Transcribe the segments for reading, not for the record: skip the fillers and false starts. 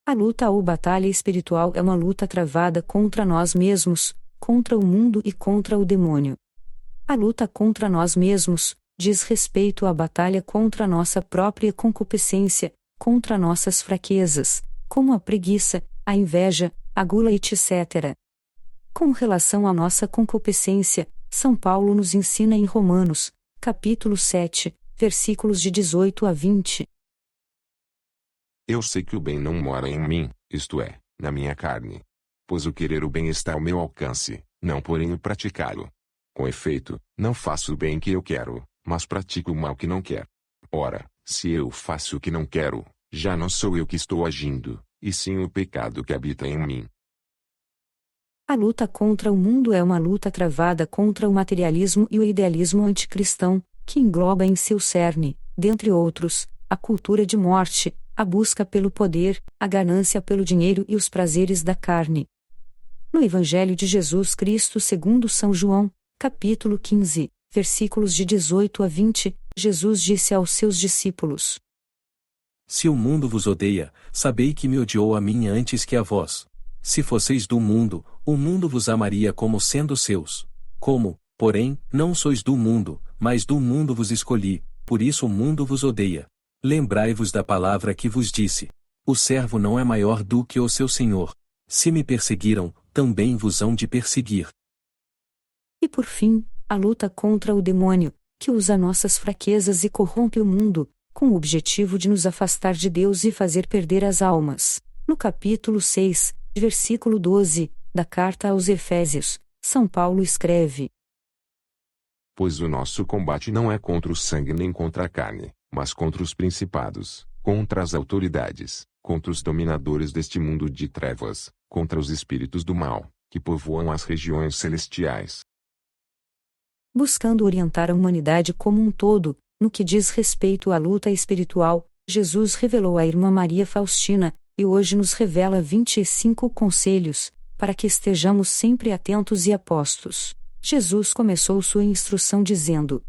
A luta ou batalha espiritual é uma luta travada contra nós mesmos, contra o mundo e contra o demônio. A luta contra nós mesmos diz respeito à batalha contra nossa própria concupiscência, contra nossas fraquezas, como a preguiça, a inveja, a gula etc. Com relação à nossa concupiscência, São Paulo nos ensina em Romanos, capítulo 7, versículos de 18 a 20. Eu sei que o bem não mora em mim, isto é, na minha carne. Pois o querer o bem está ao meu alcance, não porém o praticá-lo. Com efeito, não faço o bem que eu quero, mas pratico o mal que não quero. Ora, se eu faço o que não quero, já não sou eu que estou agindo, e sim o pecado que habita em mim. A luta contra o mundo é uma luta travada contra o materialismo e o idealismo anticristão, que engloba em seu cerne, dentre outros, a cultura de morte, a busca pelo poder, a ganância pelo dinheiro e os prazeres da carne. No Evangelho de Jesus Cristo segundo São João, capítulo 15, versículos de 18 a 20, Jesus disse aos seus discípulos: Se o mundo vos odeia, sabei que me odiou a mim antes que a vós. Se fosseis do mundo, o mundo vos amaria como sendo seus. Como, porém, não sois do mundo, mas do mundo vos escolhi, por isso o mundo vos odeia. Lembrai-vos da palavra que vos disse: o servo não é maior do que o seu senhor. Se me perseguiram, também vos hão de perseguir. E por fim, a luta contra o demônio, que usa nossas fraquezas e corrompe o mundo, com o objetivo de nos afastar de Deus e fazer perder as almas. No capítulo 6, versículo 12, da carta aos Efésios, São Paulo escreve: Pois o nosso combate não é contra o sangue nem contra a carne, mas contra os principados, contra as autoridades, contra os dominadores deste mundo de trevas, contra os espíritos do mal, que povoam as regiões celestiais. Buscando orientar a humanidade como um todo, no que diz respeito à luta espiritual, Jesus revelou à irmã Maria Faustina, e hoje nos revela 25 conselhos, para que estejamos sempre atentos e apostos. Jesus começou sua instrução dizendo: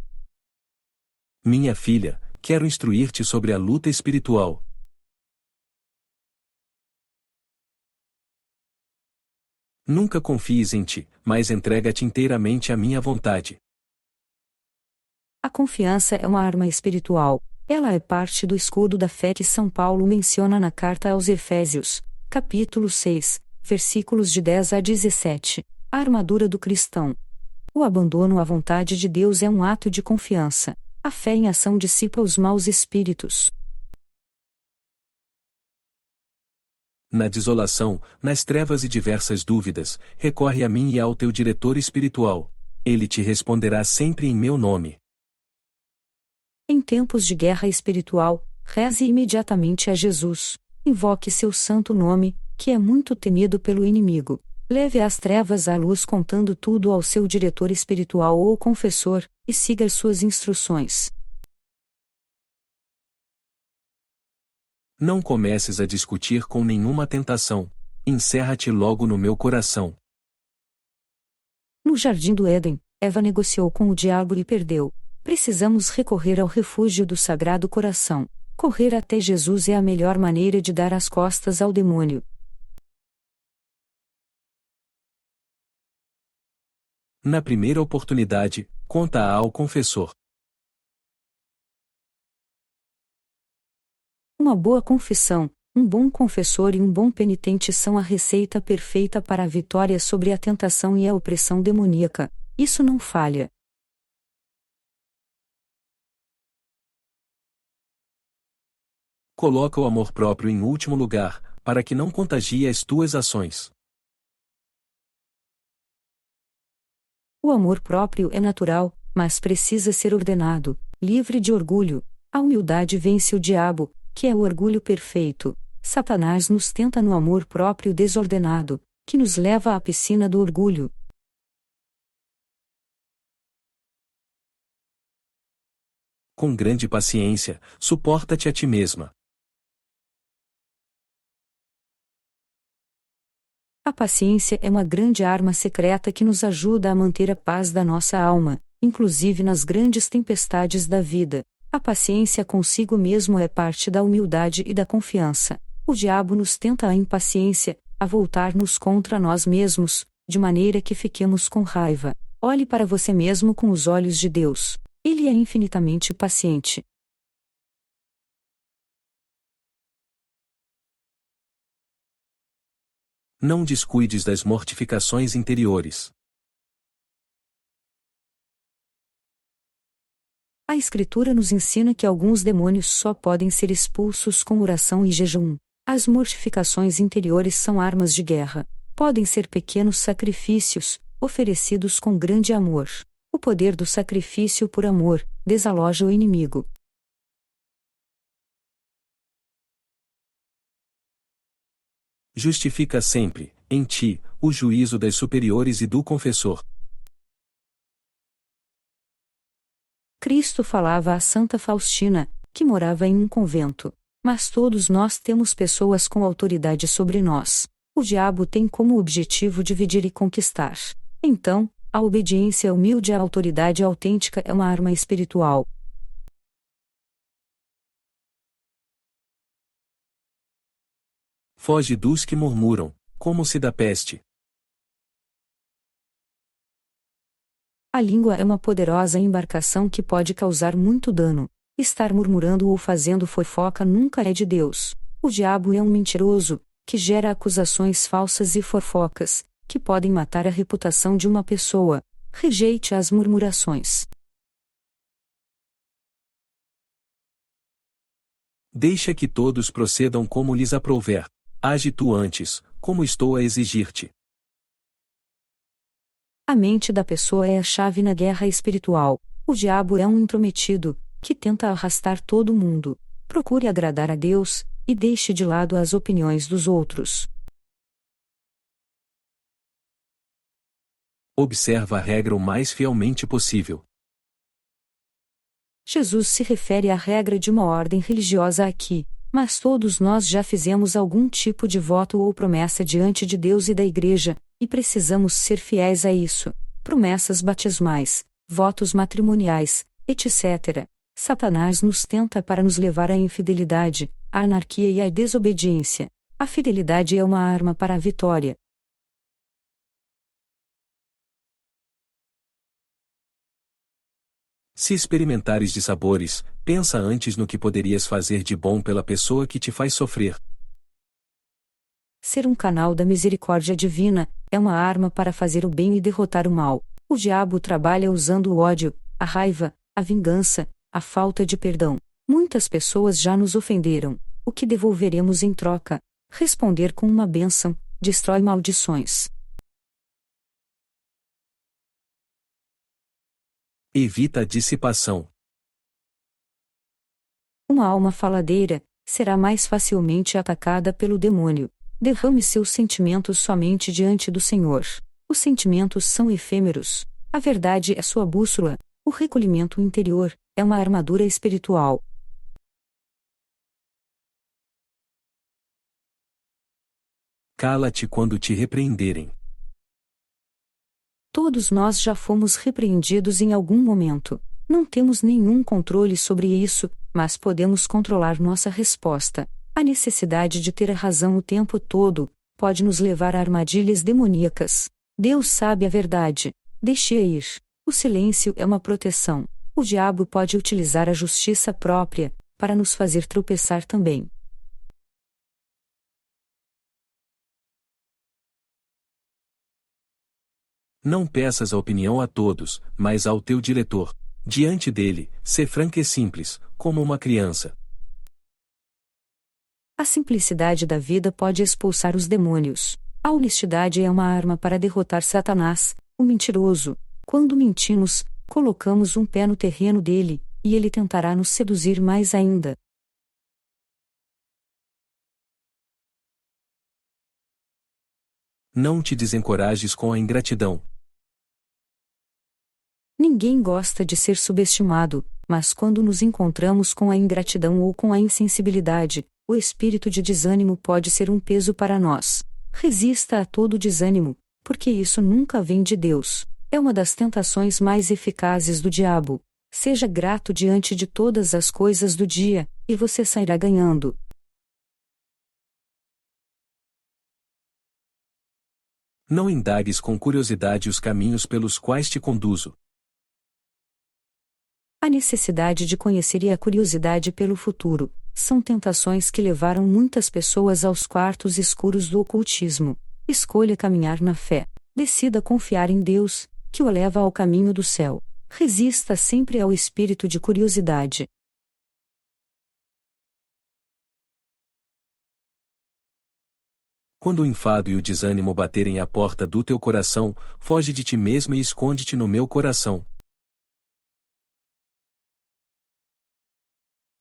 Minha filha, quero instruir-te sobre a luta espiritual. Nunca confies em ti, mas entrega-te inteiramente à minha vontade. A confiança é uma arma espiritual. Ela é parte do escudo da fé que São Paulo menciona na carta aos Efésios, capítulo 6, versículos de 10 a 17. A armadura do cristão. O abandono à vontade de Deus é um ato de confiança. A fé em ação dissipa os maus espíritos. Na desolação, nas trevas e diversas dúvidas, recorre a mim e ao teu diretor espiritual. Ele te responderá sempre em meu nome. Em tempos de guerra espiritual, reze imediatamente a Jesus. Invoque seu santo nome, que é muito temido pelo inimigo. Leve as trevas à luz contando tudo ao seu diretor espiritual ou confessor, e siga suas instruções. Não comeces a discutir com nenhuma tentação. Encerra-te logo no meu coração. No jardim do Éden, Eva negociou com o diabo e perdeu. Precisamos recorrer ao refúgio do Sagrado Coração. Correr até Jesus é a melhor maneira de dar as costas ao demônio. Na primeira oportunidade, conta ao confessor. Uma boa confissão, um bom confessor e um bom penitente são a receita perfeita para a vitória sobre a tentação e a opressão demoníaca. Isso não falha. Coloca o amor próprio em último lugar, para que não contagie as tuas ações. O amor próprio é natural, mas precisa ser ordenado, livre de orgulho. A humildade vence o diabo, que é o orgulho perfeito. Satanás nos tenta no amor próprio desordenado, que nos leva à piscina do orgulho. Com grande paciência, suporta-te a ti mesma. A paciência é uma grande arma secreta que nos ajuda a manter a paz da nossa alma, inclusive nas grandes tempestades da vida. A paciência consigo mesmo é parte da humildade e da confiança. O diabo nos tenta a impaciência, a voltar-nos contra nós mesmos, de maneira que fiquemos com raiva. Olhe para você mesmo com os olhos de Deus. Ele é infinitamente paciente. Não descuides das mortificações interiores. A Escritura nos ensina que alguns demônios só podem ser expulsos com oração e jejum. As mortificações interiores são armas de guerra. Podem ser pequenos sacrifícios, oferecidos com grande amor. O poder do sacrifício por amor desaloja o inimigo. Justifica sempre, em ti, o juízo das superiores e do confessor. Cristo falava a Santa Faustina, que morava em um convento. Mas todos nós temos pessoas com autoridade sobre nós. O diabo tem como objetivo dividir e conquistar. Então, a obediência humilde à autoridade autêntica é uma arma espiritual. Foge dos que murmuram, como se da peste. A língua é uma poderosa embarcação que pode causar muito dano. Estar murmurando ou fazendo fofoca nunca é de Deus. O diabo é um mentiroso, que gera acusações falsas e fofocas, que podem matar a reputação de uma pessoa. Rejeite as murmurações. Deixa que todos procedam como lhes aprouver. Age tu antes, como estou a exigir-te. A mente da pessoa é a chave na guerra espiritual. O diabo é um intrometido, que tenta arrastar todo mundo. Procure agradar a Deus, e deixe de lado as opiniões dos outros. Observa a regra o mais fielmente possível. Jesus se refere à regra de uma ordem religiosa aqui, mas todos nós já fizemos algum tipo de voto ou promessa diante de Deus e da Igreja, e precisamos ser fiéis a isso. Promessas batismais, votos matrimoniais, etc. Satanás nos tenta para nos levar à infidelidade, à anarquia e à desobediência. A fidelidade é uma arma para a vitória. Se experimentares de sabores, pensa antes no que poderias fazer de bom pela pessoa que te faz sofrer. Ser um canal da misericórdia divina é uma arma para fazer o bem e derrotar o mal. O diabo trabalha usando o ódio, a raiva, a vingança, a falta de perdão. Muitas pessoas já nos ofenderam. O que devolveremos em troca? Responder com uma bênção destrói maldições. Evita a dissipação. Uma alma faladeira será mais facilmente atacada pelo demônio. Derrame seus sentimentos somente diante do Senhor. Os sentimentos são efêmeros. A verdade é sua bússola. O recolhimento interior é uma armadura espiritual. Cala-te quando te repreenderem. Todos nós já fomos repreendidos em algum momento. Não temos nenhum controle sobre isso, mas podemos controlar nossa resposta. A necessidade de ter a razão o tempo todo pode nos levar a armadilhas demoníacas. Deus sabe a verdade. Deixe-a ir. O silêncio é uma proteção. O diabo pode utilizar a justiça própria para nos fazer tropeçar também. Não peças a opinião a todos, mas ao teu diretor. Diante dele, sê franca e simples, como uma criança. A simplicidade da vida pode expulsar os demônios. A honestidade é uma arma para derrotar Satanás, o mentiroso. Quando mentimos, colocamos um pé no terreno dele, e ele tentará nos seduzir mais ainda. Não te desencorajes com a ingratidão. Ninguém gosta de ser subestimado, mas quando nos encontramos com a ingratidão ou com a insensibilidade, o espírito de desânimo pode ser um peso para nós. Resista a todo desânimo, porque isso nunca vem de Deus. É uma das tentações mais eficazes do diabo. Seja grato diante de todas as coisas do dia, e você sairá ganhando. Não indagues com curiosidade os caminhos pelos quais te conduzo. A necessidade de conhecer e a curiosidade pelo futuro são tentações que levaram muitas pessoas aos quartos escuros do ocultismo. Escolha caminhar na fé. Decida confiar em Deus, que o leva ao caminho do céu. Resista sempre ao espírito de curiosidade. Quando o enfado e o desânimo baterem à porta do teu coração, foge de ti mesmo e esconde-te no meu coração.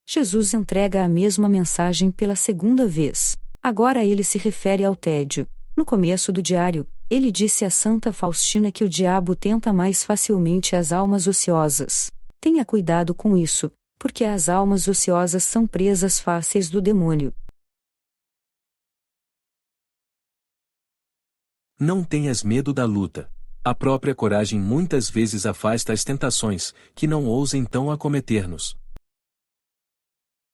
Jesus entrega a mesma mensagem pela segunda vez. Agora ele se refere ao tédio. No começo do diário, ele disse a Santa Faustina que o diabo tenta mais facilmente as almas ociosas. Tenha cuidado com isso, porque as almas ociosas são presas fáceis do demônio. Não tenhas medo da luta. A própria coragem muitas vezes afasta as tentações, que não ousem então acometer-nos.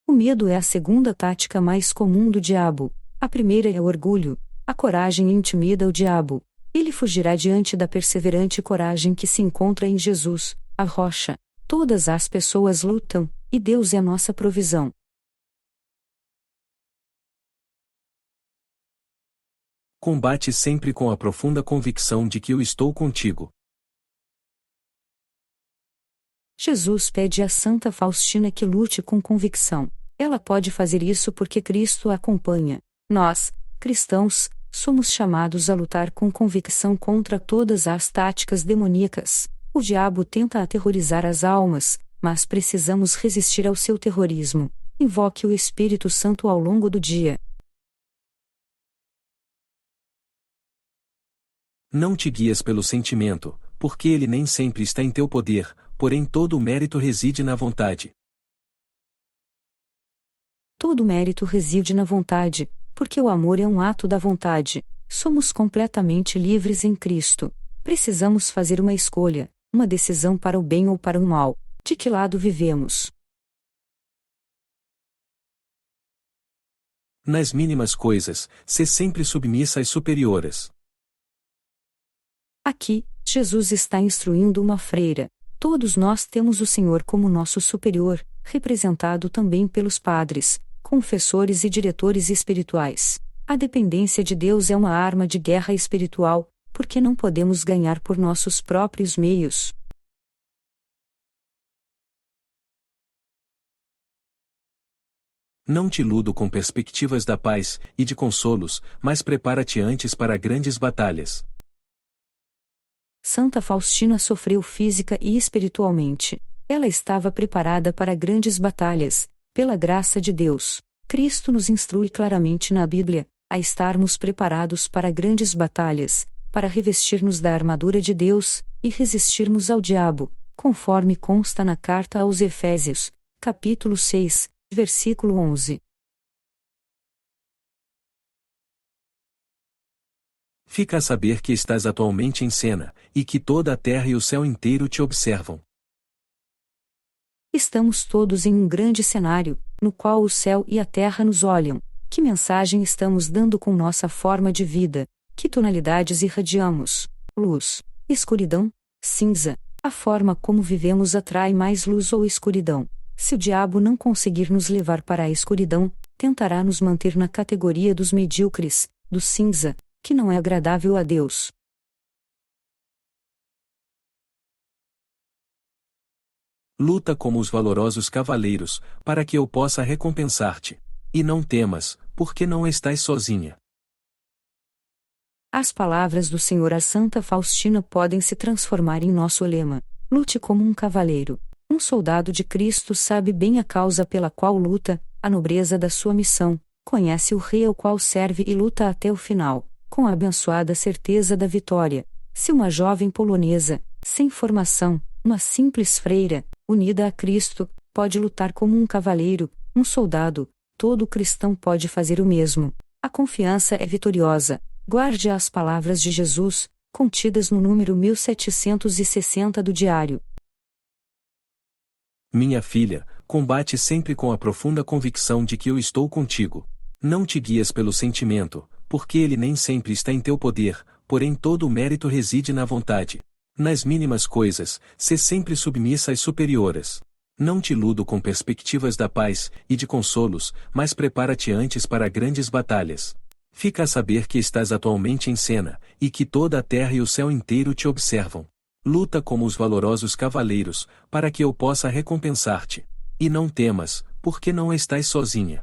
O medo é a segunda tática mais comum do diabo. A primeira é o orgulho. A coragem intimida o diabo. Ele fugirá diante da perseverante coragem que se encontra em Jesus, a rocha. Todas as pessoas lutam, e Deus é nossa provisão. Combate sempre com a profunda convicção de que eu estou contigo. Jesus pede a Santa Faustina que lute com convicção. Ela pode fazer isso porque Cristo a acompanha. Nós, cristãos, somos chamados a lutar com convicção contra todas as táticas demoníacas. O diabo tenta aterrorizar as almas, mas precisamos resistir ao seu terrorismo. Invoque o Espírito Santo ao longo do dia. Não te guias pelo sentimento, porque ele nem sempre está em teu poder, porém todo o mérito reside na vontade. Todo o mérito reside na vontade, porque o amor é um ato da vontade. Somos completamente livres em Cristo. Precisamos fazer uma escolha, uma decisão para o bem ou para o mal. De que lado vivemos? Nas mínimas coisas, sê sempre submissa às superiores. Aqui, Jesus está instruindo uma freira. Todos nós temos o Senhor como nosso superior, representado também pelos padres, confessores e diretores espirituais. A dependência de Deus é uma arma de guerra espiritual, porque não podemos ganhar por nossos próprios meios. Não te iludo com perspectivas da paz e de consolos, mas prepara-te antes para grandes batalhas. Santa Faustina sofreu física e espiritualmente. Ela estava preparada para grandes batalhas, pela graça de Deus. Cristo nos instrui claramente na Bíblia a estarmos preparados para grandes batalhas, para revestir-nos da armadura de Deus e resistirmos ao diabo, conforme consta na carta aos Efésios, capítulo 6, versículo 11. Fica a saber que estás atualmente em cena, e que toda a terra e o céu inteiro te observam. Estamos todos em um grande cenário, no qual o céu e a terra nos olham. Que mensagem estamos dando com nossa forma de vida? Que tonalidades irradiamos? Luz, escuridão, cinza. A forma como vivemos atrai mais luz ou escuridão. Se o diabo não conseguir nos levar para a escuridão, tentará nos manter na categoria dos medíocres, do cinza, que não é agradável a Deus. Luta como os valorosos cavaleiros, para que eu possa recompensar-te. E não temas, porque não estás sozinha. As palavras do Senhor a Santa Faustina podem se transformar em nosso lema. Lute como um cavaleiro. Um soldado de Cristo sabe bem a causa pela qual luta, a nobreza da sua missão, conhece o rei ao qual serve e luta até o final, com a abençoada certeza da vitória. Se uma jovem polonesa, sem formação, uma simples freira, unida a Cristo, pode lutar como um cavaleiro, um soldado, todo cristão pode fazer o mesmo. A confiança é vitoriosa. Guarde as palavras de Jesus, contidas no número 1760 do diário. Minha filha, combate sempre com a profunda convicção de que eu estou contigo. Não te guias pelo sentimento, porque ele nem sempre está em teu poder, porém todo o mérito reside na vontade. Nas mínimas coisas, sê sempre submissa às superiores. Não te iludo com perspectivas da paz e de consolos, mas prepara-te antes para grandes batalhas. Fica a saber que estás atualmente em cena, e que toda a terra e o céu inteiro te observam. Luta como os valorosos cavaleiros, para que eu possa recompensar-te. E não temas, porque não estás sozinha.